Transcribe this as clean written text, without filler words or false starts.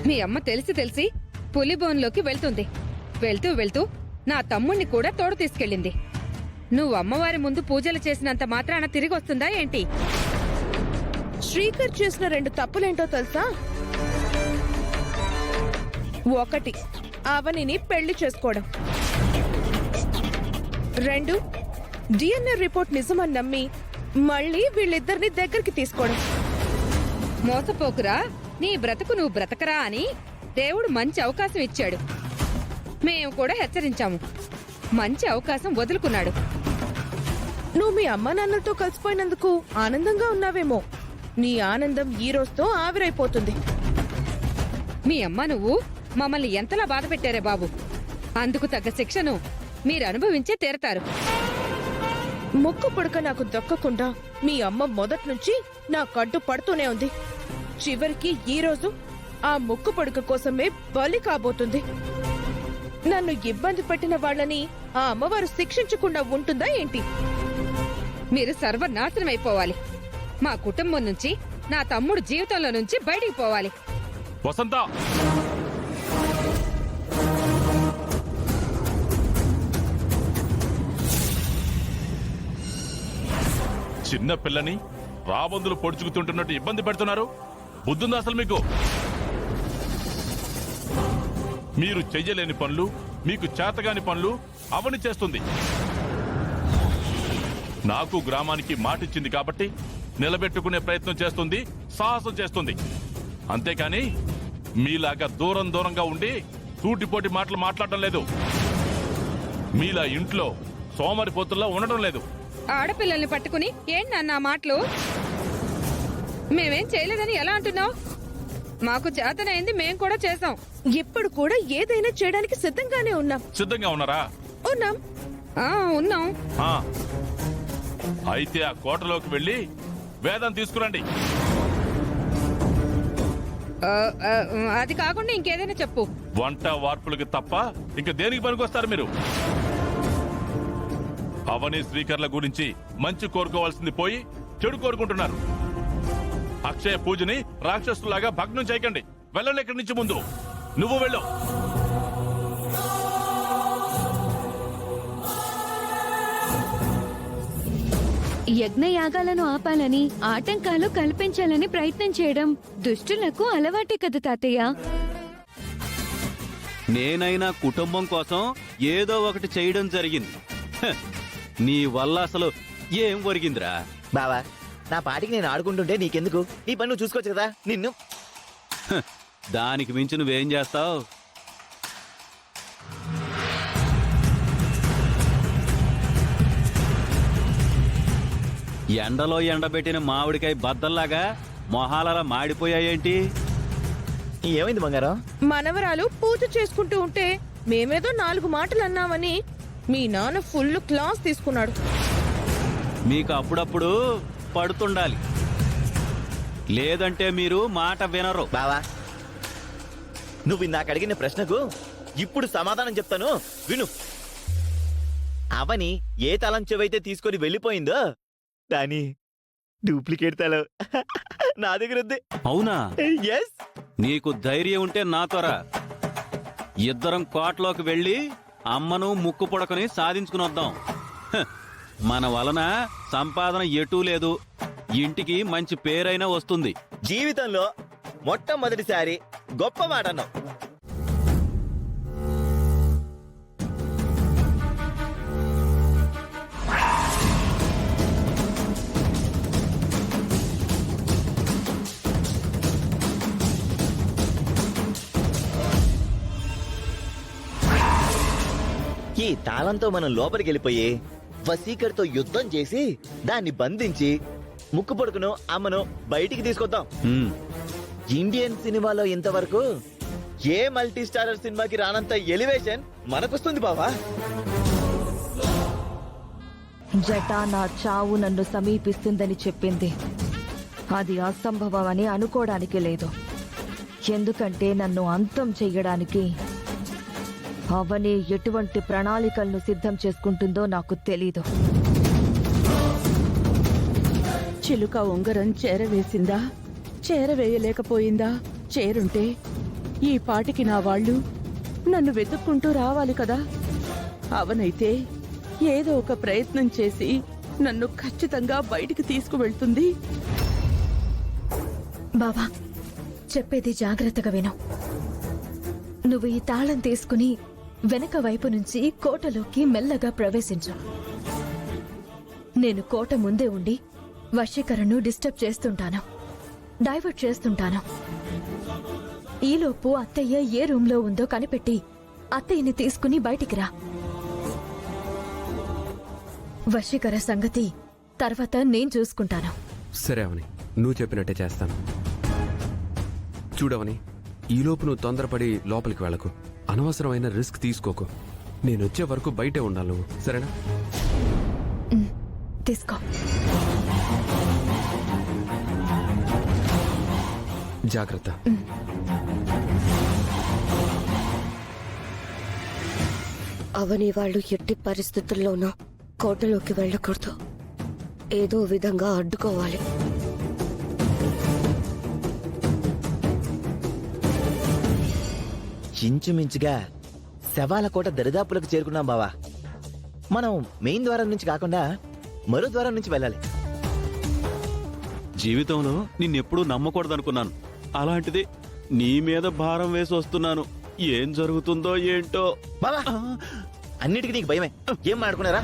మీ అమ్మ తెలిసి పులిబోన్లోకి వెళ్తుంది. వెళ్తూ వెళ్తూ నా తమ్ముణ్ణి కూడా తోడు తీసుకెళ్ళింది. నువ్వు అమ్మవారి ముందు పూజలు చేసినంత మాత్రాన తిరిగి వస్తుందా ఏంటి? శ్రీకర్ చేసిన 2 తప్పులేంటో తెలుసా? 1, అవనిని పెళ్లి చేసుకోవడం. 2, డిఎన్ఏ రిపోర్ట్ నిజమని నమ్మి మళ్ళీ వీళ్ళిద్దరిని దగ్గరికి తీసుకోవడం. మోసపోకురా, నీ బ్రతుకు నువ్వు బ్రతకరా అని దేవుడు మంచి అవకాశం ఇచ్చాడు. మేము కూడా హెచ్చరించాము. మంచి అవకాశం వదులుకున్నాడు. నువ్వు మీ అమ్మా నాన్నలతో కలిసిపోయినందుకు ఆనందంగా ఉన్నావేమో. నీ ఆనందం ఈ రోజుతో ఆవిరైపోతుంది. మీ అమ్మ నువ్వు మమ్మల్ని ఎంతలా బాధ పెట్టారే బాబు. అందుకు తగ్గ శిక్షను మీరు అనుభవించే తీరతారు. ముక్కు పుడక నాకు దక్కకుండా మీ అమ్మ మొదటి నుంచి నా కడ్డు పడుతూనే ఉంది. చివరికి ఈ రోజు ఆ ముక్కు పుడక కోసమే బలి కాబోతుంది. నన్ను ఇబ్బంది పెట్టిన వాళ్ళని ఆ అమ్మవారు శిక్షించకుండా ఉంటుందా ఏంటి? మీరు సర్వనాశనం అయిపోవాలి. మా కుటుంబం నుంచి, నా తమ్ముడు జీవితంలో నుంచి బయటికి పోవాలి. వసంత, చిన్న పిల్లని రాబందులు పొడుచుకుతుంటున్నట్టు ఇబ్బంది పెడుతున్నారు. బుద్ధుందా అసలు మీకు? మీరు చెయ్యలేని పనులు, మీకు చేతగాని పనులు అవని చేస్తుంది. నాకు గ్రామానికి మాటిచ్చింది కాబట్టి నిలబెట్టుకునే ప్రయత్నం చేస్తుంది, సాహసం చేస్తుంది. అంతేకాని మీలాగా దూరంగా ఉండి సూటిపోటి మాటలు మాట్లాడటం లేదు. మీలా ఇంట్లో సోమరిపోతుల్లో ఉండడం లేదు. ఆడపిల్లల్ని పట్టుకుని ఏంటన్నా మాటలు? మేమేం చేయలేదని ఎలా అంటున్నావు? మాకు చేతనైంది మేం కూడా చేసాం. ఇప్పుడు కూడా ఏదైనా చేయడానికి సిద్ధంగానే ఉన్నాం. సిద్ధంగా ఉన్నారా? ఉన్నాం. ఉన్నాం. అయితే ఆ కోటలోకి వెళ్ళి వేదం తీసుకురండి. అది కాకుండా ఇంకేదైనా చెప్పు. వంట వార్పులకి తప్ప ఇంక దేనికి పనికొస్తారు మీరు? అవని శ్రీకర్ల గురించి మంచి కోరుకోవాల్సింది పోయి చెడు కోరుకుంటున్నారు. అక్షయ పూజని రాక్షసులాగా భగ్నం చేయకండి. వెళ్ళండి ఇక్కడి నుంచి. ముందు నువ్వు వెళ్ళు. యజ్ఞయాగాలను ఆపాలని, ఆటంకాలు కల్పించాలని ప్రయత్నం చేయడం దుష్టులకు అలవాటే కదా తాతయ్య. నేనైనా కుటుంబం కోసం ఏదో ఒకటి చేయడం జరిగింది. నీ వల్ల అసలు ఏం ఒరిగిందిరా? బావా, నా పాటికి నేను ఆడుకుంటుంటే నీకెందుకు? నీ పని నువ్వు చూసుకోవచ్చు కదా. నిన్ను దానికి మించి నువ్వేం చేస్తావు? ఎండలో ఎండబెట్టిన మామిడికాయ బద్దల్లాగా మొహాలలా మాడిపోయాయేంటి? ఏమైంది బంగారం? మనవరాలు పూజ చేసుకుంటూ ఉంటే మేమేదో 4 మాటలు అన్నామని మీ నాన్న ఫుల్ క్లాస్ తీసుకున్నాడు. మీకు అప్పుడప్పుడు పడుతుండాలి, లేదంటే మీరు మాట వినరు. బావా, నువ్వు ఇందాక అడిగిన ప్రశ్నకు ఇప్పుడు సమాధానం చెప్తాను, విను. అవని ఏ తలం చెవైతే తీసుకొని వెళ్ళిపోయిందో దాని డూప్లికేట్ తలం నా దగ్గర ఉంది. అవునా? ఎస్. నీకు ధైర్యం ఉంటే నాతోరా. ఇద్దరం కోటలోకి వెళ్ళి అమ్మను ముక్కు పొడకని సాధించుకుని వద్దాం. మన వలన సంపాదన ఎటూ లేదు, ఇంటికి మంచి పేరైనా వస్తుంది. జీవితంలో మొట్టమొదటిసారి గొప్ప మాట అన్నావు. ఈ తాళంతో మనం లోపలికి వెళ్ళిపోయి వసీకర్తో యుద్ధం చేసి దాన్ని బంధించి ముక్కు పొడుకును అమ్మను బయటికి తీసుకొద్దాం. ఇండియన్ సినిమాలో ఇంతవరకు ఏ మల్టీ స్టారర్ సినిమాకి రానంత ఎలివేషన్ మనకొస్తుంది బావా. జటా నా చావు నన్ను సమీపిస్తుందని చెప్పింది. అది అసంభవం అని అనుకోవడానికి లేదు. ఎందుకంటే నన్ను అంతం చెయ్యడానికి అవని ఎటువంటి ప్రణాళికలను సిద్ధం చేసుకుంటుందో నాకు తెలీదు. చిలుక ఉంగరం చేరవేసిందా, చేరవేయలేకపోయిందా? చేరుంటే ఈ పాటికి నా వాళ్ళు నన్ను వెతుక్కుంటూ రావాలి కదా. అవనైతే ఏదో ఒక ప్రయత్నం చేసి నన్ను ఖచ్చితంగా బయటికి తీసుకువెళ్తుంది. బావా, చెప్పేది జాగ్రత్తగా విను. నువ్వు ఈ తాళం తీసుకుని వెనక వైపు నుంచి కోటలోకి మెల్లగా ప్రవేశించు. నేను కోట ముందే ఉండి వశీకరణను డిస్టర్బ్ చేస్తుంటాను, డైవర్ట్ చేస్తుంటాను. ఈలోపు అత్తయ్య ఏ రూంలో ఉందో కనిపెట్టి అత్తయ్యని తీసుకుని బయటికి రా. వశీకర సంగతి తర్వాత నేను చూసుకుంటాను. సరే అవని, నువ్వు చెప్పినట్టే చేస్తాను. చూడవని, ఈలోపు నువ్వు తొందరపడి లోపలికి వెళ్ళకు. అనవసరమైన రిస్క్ తీసుకోకు. నేనొచ్చే వరకు బయటే ఉండాలి నువ్వు, సరేనా? తీసుకో. జాగ్రత్త. అవని వాళ్ళు ఎట్టి పరిస్థితుల్లోనూ కోటలోకి వెళ్ళకూడదు. ఏదో విధంగా అడ్డుకోవాలి. ఇంచుమించుగా శవాల కోట దరిదాపులకు చేరుకున్నాం బావా. మనం మెయిన్ ద్వారం నుంచి కాకుండా మరో ద్వారం నుంచి వెళ్ళాలి. జీవితంలో నిన్నెప్పుడూ నమ్మకూడదనుకున్నాను. అలాంటిది నీ మీద భారం వేసి వస్తున్నాను. ఏం జరుగుతుందో ఏంటో. బావా, అన్నిటికీ నీకు భయమే. ఏం మాట్లాడుకున్నారా?